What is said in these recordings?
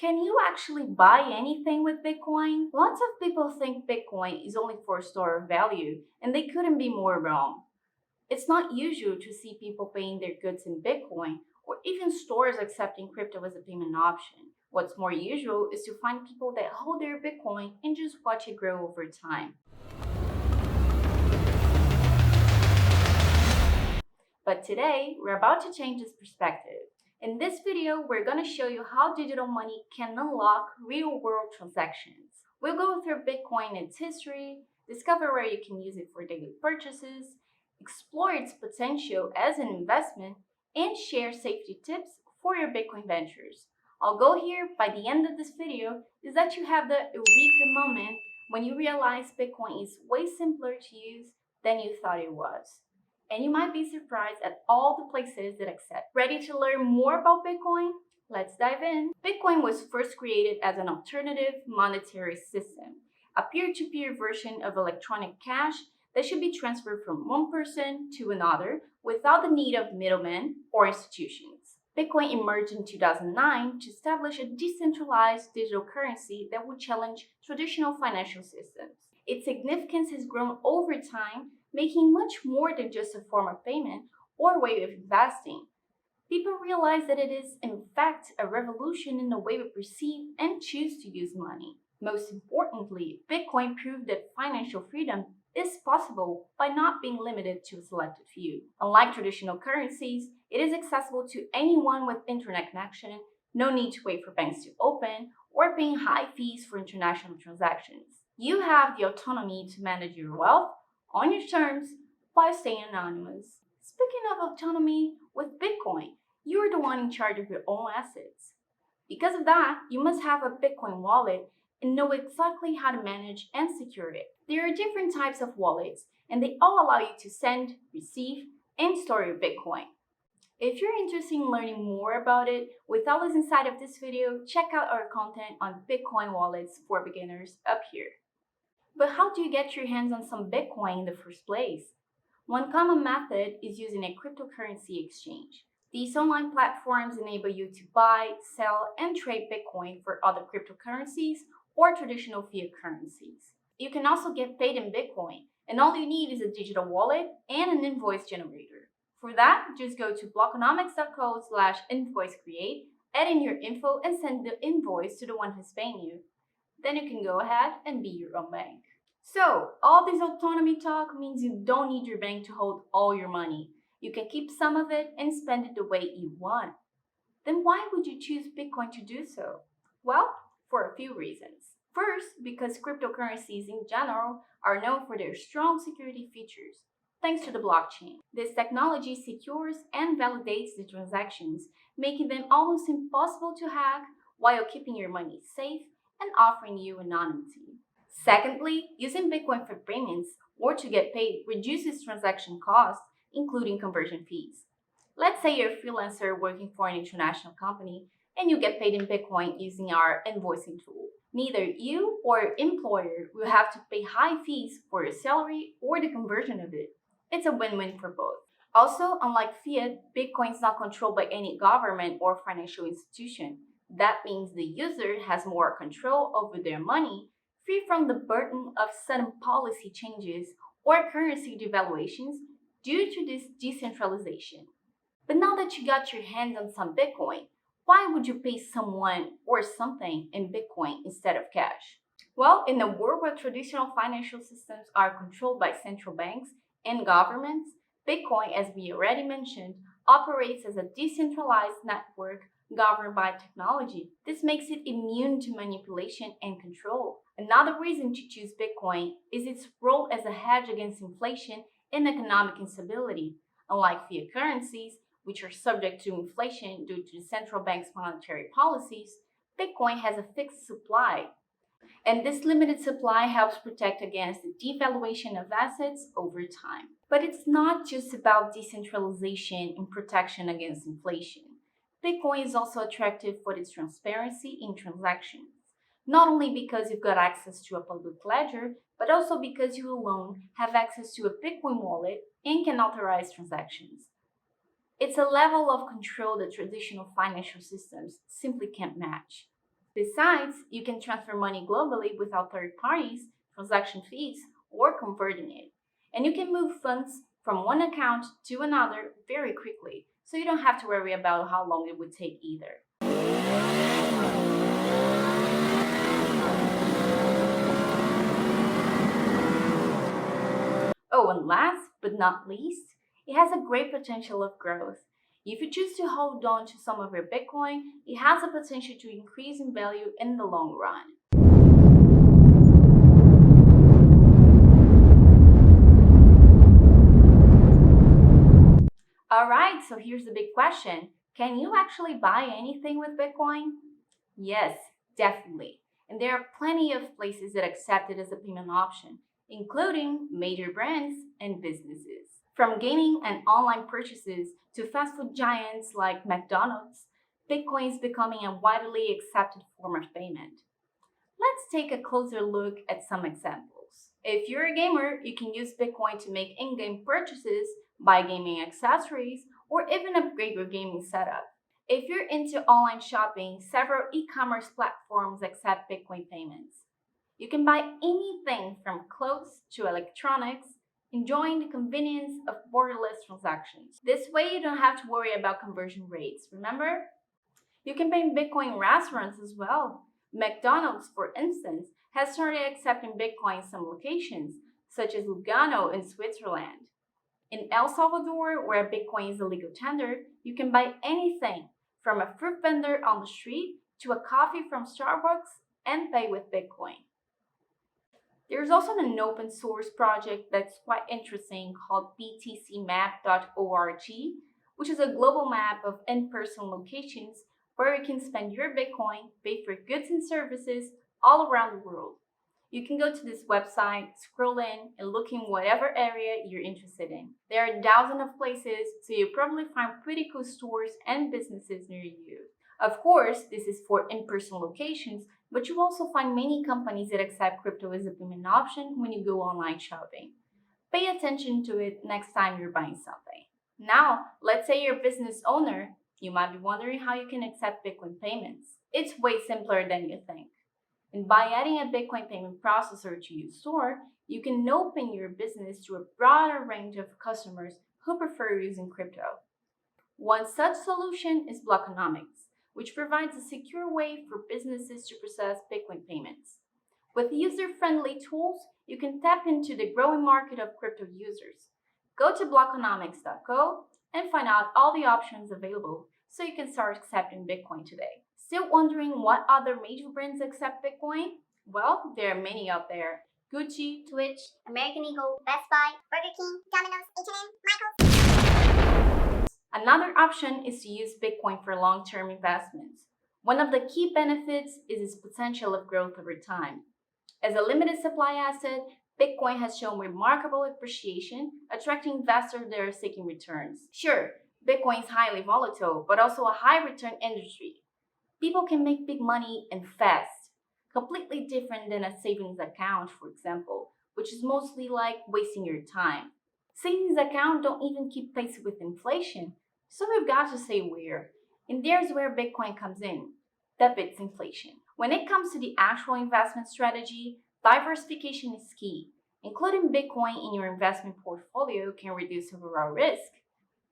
Can you actually buy anything with Bitcoin? Lots of people think Bitcoin is only for store of value, and they couldn't be more wrong. It's not usual to see people paying their goods in Bitcoin or even stores accepting crypto as a payment option. What's more usual is to find people that hold their Bitcoin and just watch it grow over time. But today, we're about to change this perspective. In this video, we're going to show you how digital money can unlock real-world transactions. We'll go through Bitcoin and its history, discover where you can use it for daily purchases, explore its potential as an investment, and share safety tips for your Bitcoin ventures. Our goal here by the end of this video is that you have the eureka moment when you realize Bitcoin is way simpler to use than you thought it was. And you might be surprised at all the places that accept. Ready to learn more about Bitcoin? Let's dive in. Bitcoin was first created as an alternative monetary system, a peer-to-peer version of electronic cash that should be transferred from one person to another without the need of middlemen or institutions. Bitcoin emerged in 2009 to establish a decentralized digital currency that would challenge traditional financial systems. Its significance has grown over time, making much more than just a form of payment or way of investing. People realize that it is, in fact, a revolution in the way we perceive and choose to use money. Most importantly, Bitcoin proved that financial freedom is possible by not being limited to a selected few. Unlike traditional currencies, it is accessible to anyone with internet connection, no need to wait for banks to open, or paying high fees for international transactions. You have the autonomy to manage your wealth on your terms while staying anonymous. Speaking of autonomy, with Bitcoin, you're the one in charge of your own assets. Because of that, you must have a Bitcoin wallet and know exactly how to manage and secure it. There are different types of wallets, and they all allow you to send, receive, and store your Bitcoin. If you're interested in learning more about it, with all this inside of this video, check out our content on Bitcoin wallets for beginners up here. But how do you get your hands on some Bitcoin in the first place? One common method is using a cryptocurrency exchange. These online platforms enable you to buy, sell, and trade Bitcoin for other cryptocurrencies or traditional fiat currencies. You can also get paid in Bitcoin, and all you need is a digital wallet and an invoice generator. For that, just go to blockonomics.co/invoicecreate, add in your info, and send the invoice to the one who's paying you. Then you can go ahead and be your own bank. So, all this autonomy talk means you don't need your bank to hold all your money. You can keep some of it and spend it the way you want. Then why would you choose Bitcoin to do so? Well, for a few reasons. First, because cryptocurrencies in general are known for their strong security features, thanks to the blockchain. This technology secures and validates the transactions, making them almost impossible to hack while keeping your money safe and offering you anonymity. Secondly, using Bitcoin for payments or to get paid reduces transaction costs, including conversion fees. Let's say you're a freelancer working for an international company and you get paid in Bitcoin using our invoicing tool. Neither you or your employer will have to pay high fees for your salary or the conversion of it. It's a win-win for both. Also, unlike fiat, Bitcoin is not controlled by any government or financial institution. That means the user has more control over their money, free from the burden of sudden policy changes or currency devaluations due to this decentralization. But now that you got your hands on some Bitcoin, why would you pay someone or something in Bitcoin instead of cash? Well, in a world where traditional financial systems are controlled by central banks and governments, Bitcoin, as we already mentioned, operates as a decentralized network governed by technology. This makes it immune to manipulation and control. Another reason to choose Bitcoin is its role as a hedge against inflation and economic instability. Unlike fiat currencies, which are subject to inflation due to the central bank's monetary policies, Bitcoin has a fixed supply. And this limited supply helps protect against the devaluation of assets over time. But it's not just about decentralization and protection against inflation. Bitcoin is also attractive for its transparency in transactions. Not only because you've got access to a public ledger, but also because you alone have access to a Bitcoin wallet and can authorize transactions. It's a level of control that traditional financial systems simply can't match. Besides, you can transfer money globally without third parties, transaction fees, or converting it. And you can move funds from one account to another very quickly, so you don't have to worry about how long it would take either. Oh, and last but not least, it has a great potential of growth. If you choose to hold on to some of your Bitcoin, it has the potential to increase in value in the long run. Alright, so here's the big question. Can you actually buy anything with Bitcoin? Yes, definitely. And there are plenty of places that accept it as a payment option, including major brands and businesses. From gaming and online purchases to fast food giants like McDonald's, Bitcoin is becoming a widely accepted form of payment. Let's take a closer look at some examples. If you're a gamer, you can use Bitcoin to make in-game purchases, buy gaming accessories, or even upgrade your gaming setup. If you're into online shopping, several e-commerce platforms accept Bitcoin payments. You can buy anything from clothes to electronics, enjoying the convenience of borderless transactions. This way you don't have to worry about conversion rates, remember? You can pay in Bitcoin in restaurants as well. McDonald's, for instance, has started accepting Bitcoin in some locations, such as Lugano in Switzerland. In El Salvador, where Bitcoin is a legal tender, you can buy anything from a fruit vendor on the street to a coffee from Starbucks and pay with Bitcoin. There's also an open source project that's quite interesting called btcmap.org, which is a global map of in-person locations where you can spend your Bitcoin, pay for goods and services all around the world. You can go to this website, scroll in, and look in whatever area you're interested in. There are dozens of places, so you'll probably find pretty cool stores and businesses near you. Of course, this is for in-person locations, but you also find many companies that accept crypto as a payment option when you go online shopping. Pay attention to it next time you're buying something. Now, let's say you're a business owner. You might be wondering how you can accept Bitcoin payments. It's way simpler than you think. And by adding a Bitcoin payment processor to your store, you can open your business to a broader range of customers who prefer using crypto. One such solution is Blockonomics, which provides a secure way for businesses to process Bitcoin payments. With user-friendly tools, you can tap into the growing market of crypto users. Go to blockonomics.co and find out all the options available so you can start accepting Bitcoin today. Still wondering what other major brands accept Bitcoin? Well, there are many out there. Gucci, Twitch, American Eagle, Best Buy, Burger King, Domino's, H&M, Michaels. Another option is to use Bitcoin for long-term investments. One of the key benefits is its potential of growth over time. As a limited supply asset, Bitcoin has shown remarkable appreciation, attracting investors that are seeking returns. Sure, Bitcoin is highly volatile, but also a high-return industry. People can make big money and fast, completely different than a savings account, for example, which is mostly like wasting your time. Savings accounts don't even keep pace with inflation, so we've got to stay aware. And there's where Bitcoin comes in. That beats inflation. When it comes to the actual investment strategy, diversification is key. Including Bitcoin in your investment portfolio can reduce overall risk.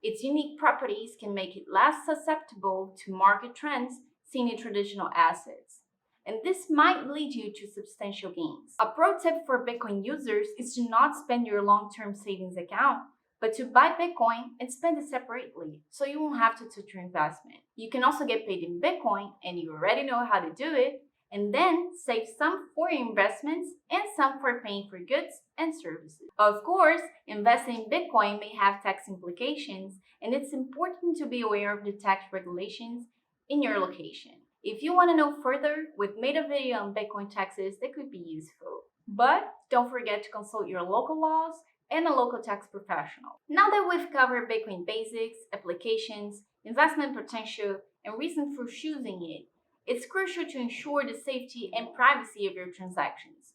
Its unique properties can make it less susceptible to market trends seen in traditional assets. And this might lead you to substantial gains. A pro tip for Bitcoin users is to not spend your long-term savings account, but to buy Bitcoin and spend it separately, so you won't have to touch your investment. You can also get paid in Bitcoin, and you already know how to do it, and then save some for your investments and some for paying for goods and services. Of course, investing in Bitcoin may have tax implications, and it's important to be aware of the tax regulations in your location. If you want to know further, we've made a video on Bitcoin taxes that could be useful. But don't forget to consult your local laws and a local tax professional. Now that we've covered Bitcoin basics, applications, investment potential, and reasons for choosing it, it's crucial to ensure the safety and privacy of your transactions.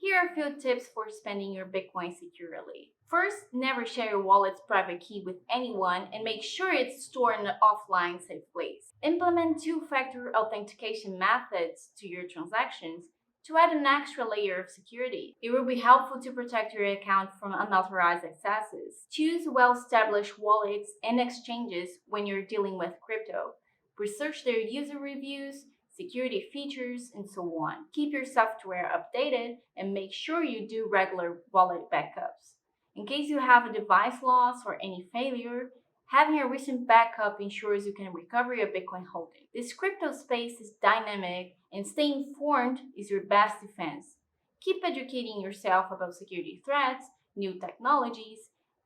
Here are a few tips for spending your Bitcoin securely. First, never share your wallet's private key with anyone and make sure it's stored in an offline safe place. Implement two-factor authentication methods to your transactions to add an extra layer of security. It will be helpful to protect your account from unauthorized accesses. Choose well-established wallets and exchanges when you're dealing with crypto. Research their user reviews, security features, and so on. Keep your software updated and make sure you do regular wallet backups. In case you have a device loss or any failure, having a recent backup ensures you can recover your Bitcoin holding. This crypto space is dynamic and staying informed is your best defense. Keep educating yourself about security threats, new technologies,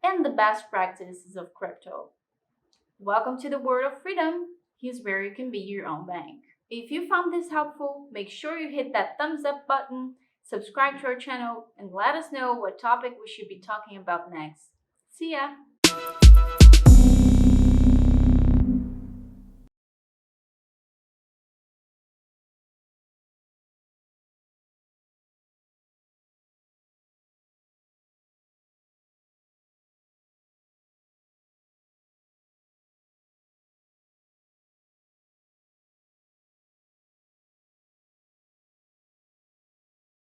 and the best practices of crypto. Welcome to the world of freedom. Here's where you can be your own bank. If you found this helpful, make sure you hit that thumbs up button, subscribe to our channel, and let us know what topic we should be talking about next. See ya!